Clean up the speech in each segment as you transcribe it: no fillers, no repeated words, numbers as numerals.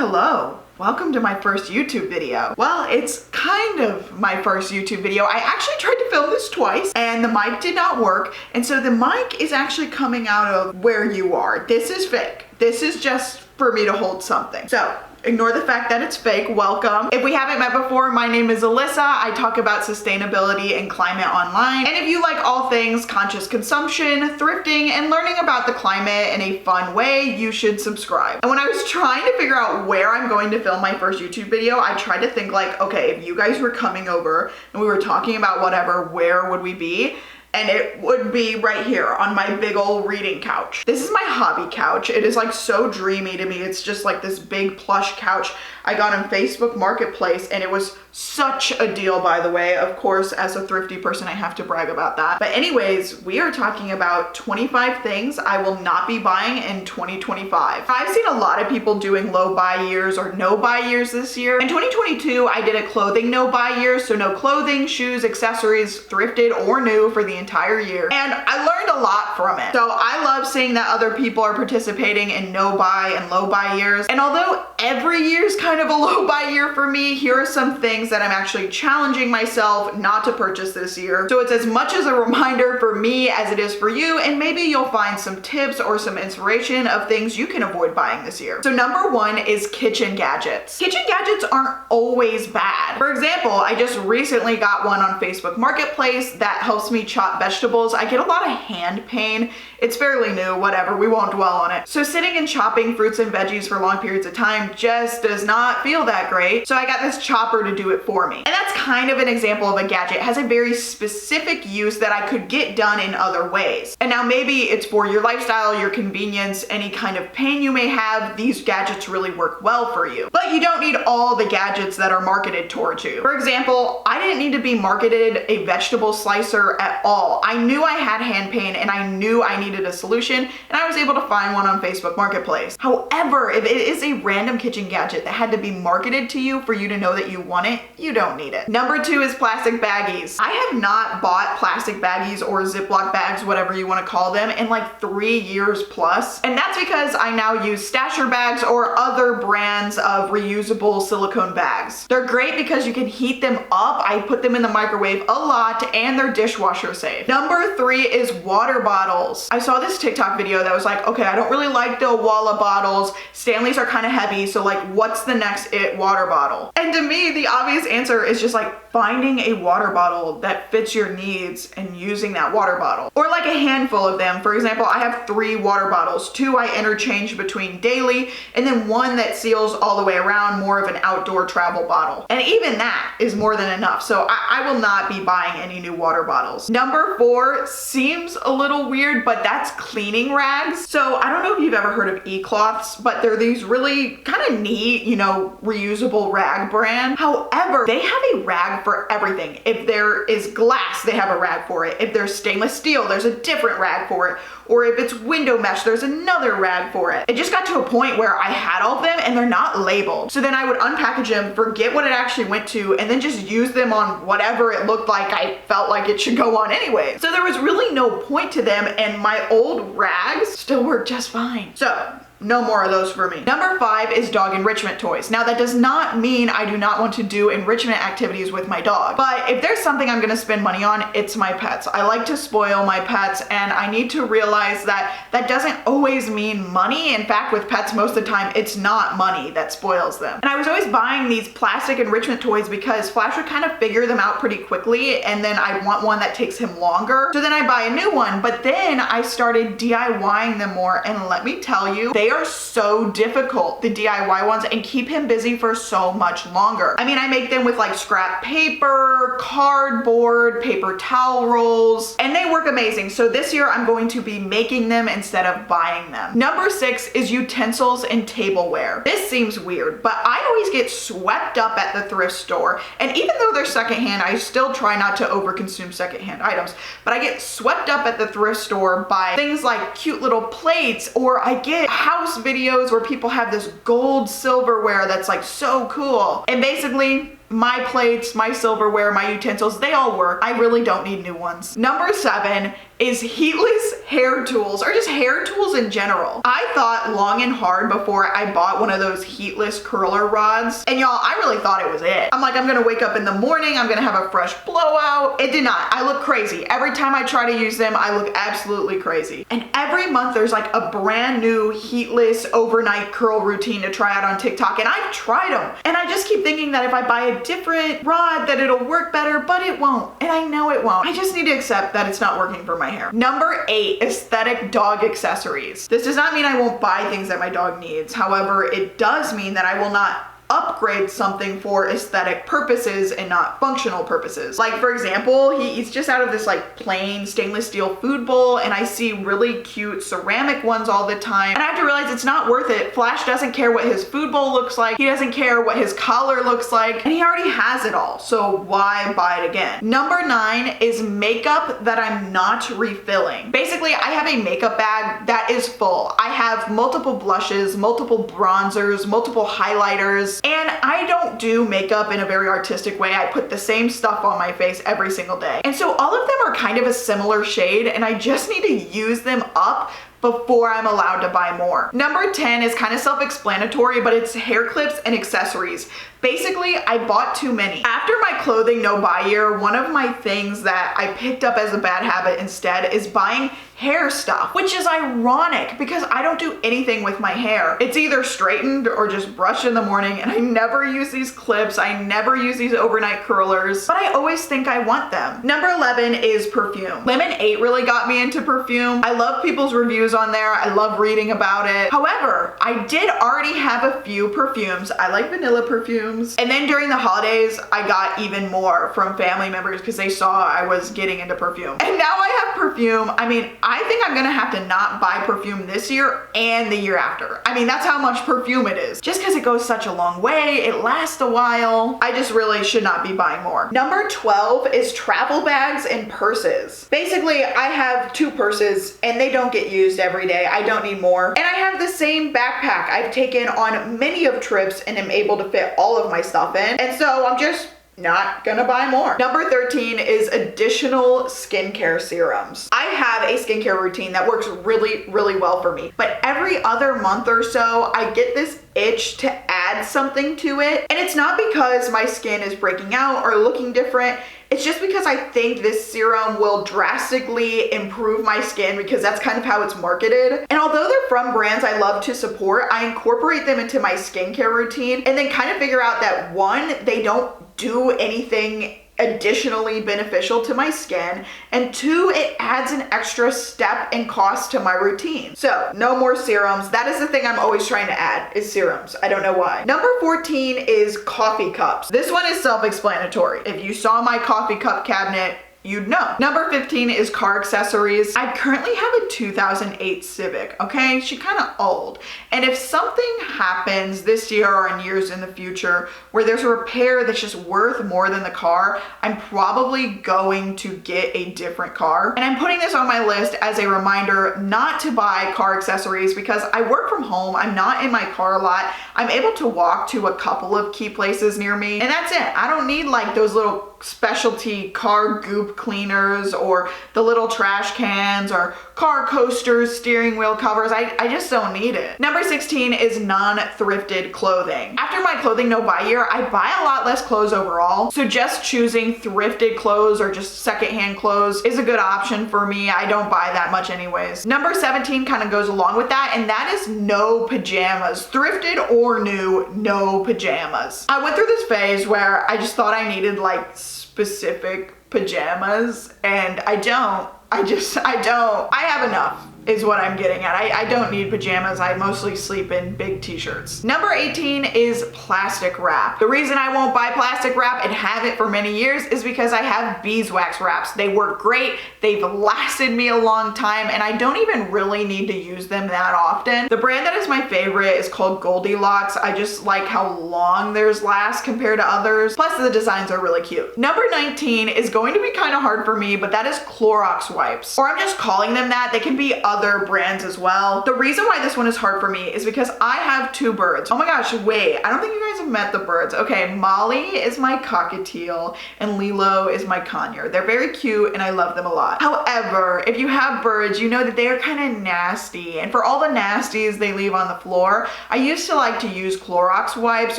Hello. Welcome to my first YouTube video. Well, it's kind of my first YouTube video. I actually tried to film this twice and the mic did not work. And so the mic is actually coming out of where you are. This is fake. This is just for me to hold something. So ignore the fact that it's fake. Welcome. If we haven't met before, my name is Alyssa. I talk about sustainability and climate online. And if you like all things conscious consumption, thrifting, and learning about the climate in a fun way, you should subscribe. And when I was trying to figure out where I'm going to film my first YouTube video, I tried to think like, okay, if you guys were coming over and we were talking about whatever, where would we be? And it would be right here on my big old reading couch. This is my hobby couch. It is like so dreamy to me. It's just like this big plush couch I got on Facebook Marketplace, and it was such a deal, by the way. Of course, as a thrifty person, I have to brag about that. But anyways, we are talking about 25 things I will not be buying in 2025. I've seen a lot of people doing low buy years or no buy years this year. In 2022, I did a clothing no buy year, so no clothing, shoes, accessories, thrifted or new for the entire year. And I learned a lot from it. So I love seeing that other people are participating in no buy and low buy years. And although every year is kind of a low buy year for me, here are some things that I'm actually challenging myself not to purchase this year. So it's as much as a reminder for me as it is for you, and maybe you'll find some tips or some inspiration of things you can avoid buying this year. So number one is kitchen gadgets. Kitchen gadgets aren't always bad. For example, I just recently got one on Facebook Marketplace that helps me chop vegetables. I get a lot of hand pain. It's fairly new, whatever, we won't dwell on it. So sitting and chopping fruits and veggies for long periods of time just does not feel that great. So I got this chopper to do it for me. And that's kind of an example of a gadget. It has a very specific use that I could get done in other ways. And now maybe it's for your lifestyle, your convenience, any kind of pain you may have, these gadgets really work well for you. But you don't need all the gadgets that are marketed towards you. For example, I didn't need to be marketed a vegetable slicer at all. I knew I had hand pain and I knew I needed a solution, and I was able to find one on Facebook Marketplace. However, if it is a random kitchen gadget that had to be marketed to you for you to know that you want it, you don't need it. Number two is plastic baggies. I have not bought plastic baggies or Ziploc bags, whatever you want to call them, in like 3 years plus. And that's because I now use stasher bags or other brands of reusable silicone bags. They're great because you can heat them up. I put them in the microwave a lot and they're dishwasher safe. Number three is water bottles. I saw this TikTok video that was like, okay, I don't really like the Walla bottles. Stanleys are kind of heavy, so like, what's the next water bottle? And to me, the obvious answer is just like finding a water bottle that fits your needs and using that water bottle. Or like a handful of them. For example, I have 3 water bottles. 2 I interchange between daily, and then 1 that seals all the way around, more of an outdoor travel bottle. And even that is more than enough. So I will not be buying any new water bottles. Number 4 seems a little weird, but that's cleaning rags. So I don't know if you've ever heard of e-cloths, but they're these really kind of neat, reusable rag brand. However, they have a rag for everything. If there is glass, they have a rag for it. If there's stainless steel, there's a different rag for it. Or if it's window mesh, there's another rag for it. It just got to a point where I had all of them and they're not labeled. So then I would unpackage them, forget what it actually went to, and then just use them on whatever it looked like I felt like it should go on anyway. So there was really no point to them, and my old rags still work just fine. So no more of those for me. Number 5 is dog enrichment toys. Now that does not mean I do not want to do enrichment activities with my dog, but if there's something I'm gonna spend money on, it's my pets. I like to spoil my pets, and I need to realize that that doesn't always mean money. In fact, with pets, most of the time, it's not money that spoils them. And I was always buying these plastic enrichment toys because Flash would kind of figure them out pretty quickly, and then I want one that takes him longer. So then I buy a new one, but then I started DIYing them more, and let me tell you, they are so difficult, the DIY ones, and keep him busy for so much longer. I mean, I make them with like scrap paper, cardboard, paper towel rolls, and they work amazing. So this year I'm going to be making them instead of buying them. Number 6 is utensils and tableware. This seems weird, but I always get swept up at the thrift store, and even though they're secondhand, I still try not to overconsume secondhand items, but I get swept up at the thrift store by things like cute little plates, or I get house videos where people have this gold silverware that's like so cool. And basically, my plates, my silverware, my utensils, they all work. I really don't need new ones. Number 7 is heatless hair tools, or just hair tools in general. I thought long and hard before I bought one of those heatless curler rods. And y'all, I really thought it was it. I'm like, I'm gonna wake up in the morning, I'm gonna have a fresh blowout. It did not. I look crazy. Every time I try to use them, I look absolutely crazy. And every month there's like a brand new heatless overnight curl routine to try out on TikTok, and I've tried them. And I just keep thinking that if I buy a different rod that it'll work better, but it won't. And I know it won't. I just need to accept that it's not working for my hair. Number 8, aesthetic dog accessories. This does not mean I won't buy things that my dog needs. However, it does mean that I will not upgrade something for aesthetic purposes and not functional purposes. Like, for example, he eats just out of this like plain stainless steel food bowl, and I see really cute ceramic ones all the time, and I have to realize it's not worth it. Flash doesn't care what his food bowl looks like, he doesn't care what his collar looks like, and he already has it all, so why buy it again? Number 9 is makeup that I'm not refilling. Basically, I have a makeup bag that is full. I have multiple blushes, multiple bronzers, multiple highlighters, and I don't do makeup in a very artistic way. I put the same stuff on my face every single day. And so all of them are kind of a similar shade, and I just need to use them up before I'm allowed to buy more. Number 10 is kind of self-explanatory, but it's hair clips and accessories. Basically, I bought too many. After my clothing no buy year, one of my things that I picked up as a bad habit instead is buying hair stuff, which is ironic because I don't do anything with my hair. It's either straightened or just brushed in the morning, and I never use these clips, I never use these overnight curlers, but I always think I want them. Number 11 is perfume. Lemon 8 really got me into perfume. I love people's reviews on there. I love reading about it. However, I did already have a few perfumes. I like vanilla perfumes. And then during the holidays, I got even more from family members because they saw I was getting into perfume. And now I have perfume. I mean, I think I'm gonna have to not buy perfume this year and the year after. I mean, that's how much perfume it is. Just because it goes such a long way, it lasts a while. I just really should not be buying more. Number 12 is travel bags and purses. Basically, I have 2 purses and they don't get used every day. I don't need more. And I have the same backpack I've taken on many of trips and am able to fit all of my stuff in. And so I'm just not gonna buy more. Number 13 is additional skincare serums. I have a skincare routine that works really, really well for me, but every other month or so, I get this itch to add something to it. And it's not because my skin is breaking out or looking different. It's just because I think this serum will drastically improve my skin because that's kind of how it's marketed. And although they're from brands I love to support, I incorporate them into my skincare routine and then kind of figure out that 1, they don't do anything additionally beneficial to my skin, and 2, it adds an extra step and cost to my routine. So no more serums. That is the thing I'm always trying to add, is serums. I don't know why. Number 14 is coffee cups. This one is self-explanatory. If you saw my coffee cup cabinet, you'd know. Number 15 is car accessories. I currently have a 2008 Civic, okay? She's kind of old. And if something happens this year or in years in the future where there's a repair that's just worth more than the car, I'm probably going to get a different car. And I'm putting this on my list as a reminder not to buy car accessories because I work from home. I'm not in my car a lot. I'm able to walk to a couple of key places near me, and that's it. I don't need like those little specialty car goop cleaners or the little trash cans or car coasters, steering wheel covers. I just don't need it. Number 16 is non-thrifted clothing. After my clothing no buy year, I buy a lot less clothes overall. So just choosing thrifted clothes or just secondhand clothes is a good option for me. I don't buy that much anyways. Number 17 kind of goes along with that, and that is no pajamas. Thrifted or new, no pajamas. I went through this phase where I just thought I needed like specific pajamas, and I don't. I don't. I have enough is what I'm getting at. I don't need pajamas. I mostly sleep in big t-shirts. Number 18 is plastic wrap. The reason I won't buy plastic wrap and have it for many years is because I have beeswax wraps. They work great. They've lasted me a long time, and I don't even really need to use them that often. The brand that is my favorite is called Goldilocks. I just like how long theirs last compared to others. Plus the designs are really cute. Number 19 is going to be kind of hard for me, but that is Clorox wipes. Or I'm just calling them that. They can be other brands as well. The reason why this one is hard for me is because I have two birds. Oh my gosh, wait, I don't think you guys have met the birds. Okay, Molly is my cockatiel and Lilo is my conure. They're very cute and I love them a lot. However, if you have birds, you know that they are kind of nasty, and for all the nasties they leave on the floor, I used to like to use Clorox wipes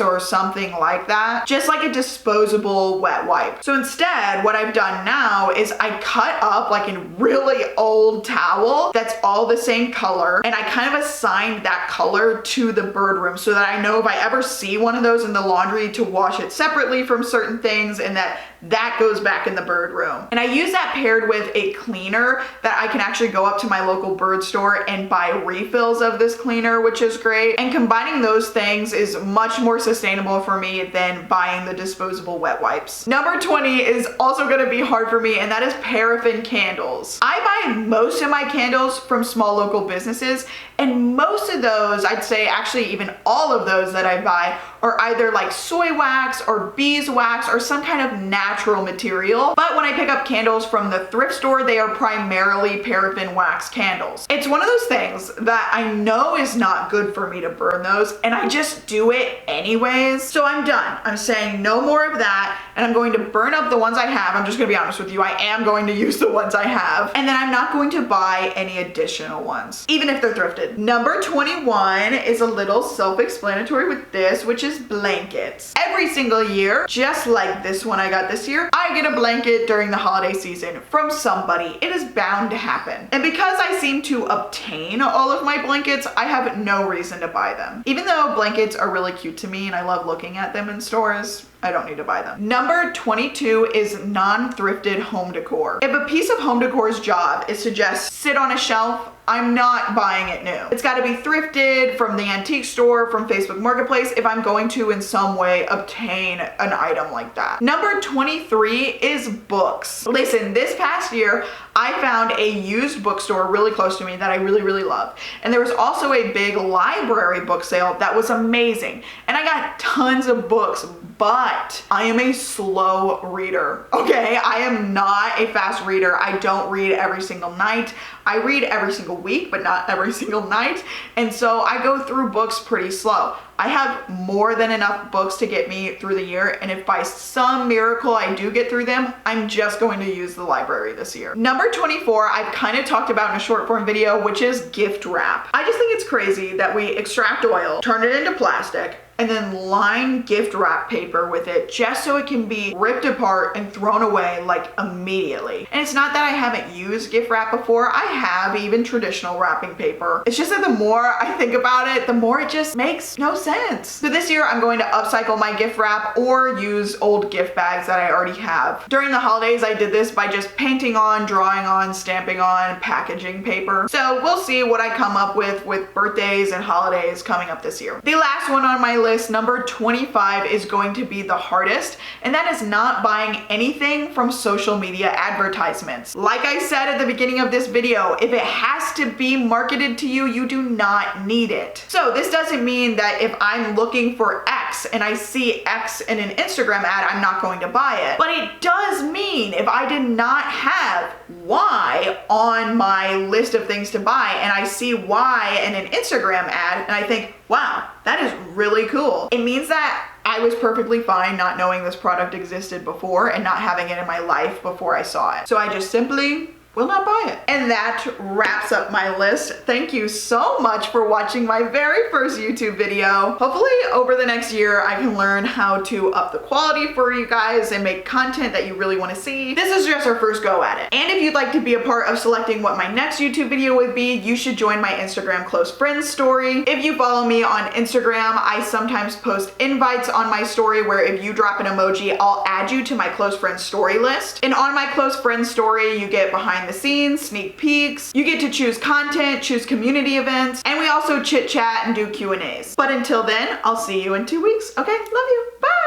or something like that, just like a disposable wet wipe. So instead, what I've done now is I cut up like a really old towel that's all the same color, and I kind of assigned that color to the bird room so that I know if I ever see one of those in the laundry to wash it separately from certain things, and that goes back in the bird room. And I use that paired with a cleaner that I can actually go up to my local bird store and buy refills of this cleaner, which is great. And combining those things is much more sustainable for me than buying the disposable wet wipes. Number 20 is also gonna be hard for me, and that is paraffin candles. I buy most of my candles from small local businesses, and most of those, I'd say actually even all of those that I buy, are either like soy wax or beeswax or some kind of natural material. But when I pick up candles from the thrift store, they are primarily paraffin wax candles. It's one of those things that I know is not good for me to burn those, and I just do it anyways. So I'm done. I'm saying no more of that, and I'm going to burn up the ones I have. I'm just gonna be honest with you, I am going to use the ones I have, and then I'm not going to buy any additional ones, even if they're thrifted. Number 21 is a little self-explanatory with this, which is blankets. Every single year, just like this one I got this year, I get a blanket during the holiday season from somebody. It is bound to happen. And because I seem to obtain all of my blankets, I have no reason to buy them. Even though blankets are really cute to me and I love looking at them in stores, I don't need to buy them. Number 22 is non-thrifted home decor. If a piece of home decor's job is to just sit on a shelf, I'm not buying it new. It's gotta be thrifted from the antique store, from Facebook Marketplace, if I'm going to in some way obtain an item like that. Number 23 is books. Listen, this past year, I found a used bookstore really close to me that I really love. And there was also a big library book sale that was amazing. And I got tons of books, but I am a slow reader, okay? I am not a fast reader. I don't read every single night. I read every single week, but not every single night. And so I go through books pretty slow. I have more than enough books to get me through the year, and if by some miracle I do get through them, I'm just going to use the library this year. Number 24, I've kind of talked about in a short form video, which is gift wrap. I just think it's crazy that we extract oil, turn it into plastic, and then line gift wrap paper with it just so it can be ripped apart and thrown away like immediately. And it's not that I haven't used gift wrap before. I have even traditional wrapping paper. It's just that the more I think about it, the more it just makes no sense. So this year I'm going to upcycle my gift wrap or use old gift bags that I already have. During the holidays, I did this by just painting on, drawing on, stamping on, packaging paper. So we'll see what I come up with birthdays and holidays coming up this year. The last one on my list, number 25, is going to be the hardest, and that is not buying anything from social media advertisements. Like I said at the beginning of this video, if it has to be marketed to you, you do not need it. So this doesn't mean that if I'm looking for X and I see X in an Instagram ad, I'm not going to buy it. But it does mean if I did not have Y on my list of things to buy and I see Y in an Instagram ad and I think, wow, that is really cool, it means that I was perfectly fine not knowing this product existed before and not having it in my life before I saw it. So I just simply will not buy it. And that wraps up my list. Thank you so much for watching my very first YouTube video. Hopefully over the next year, I can learn how to up the quality for you guys and make content that you really want to see. This is just our first go at it. And if you'd like to be a part of selecting what my next YouTube video would be, you should join my Instagram close friends story. If you follow me on Instagram, I sometimes post invites on my story where if you drop an emoji, I'll add you to my close friends story list. And on my close friends story, you get behind the scenes, sneak peeks, you get to choose content, choose community events, and we also chit chat and do Q&As. But until then, I'll see you in 2 weeks. Okay, love you, bye!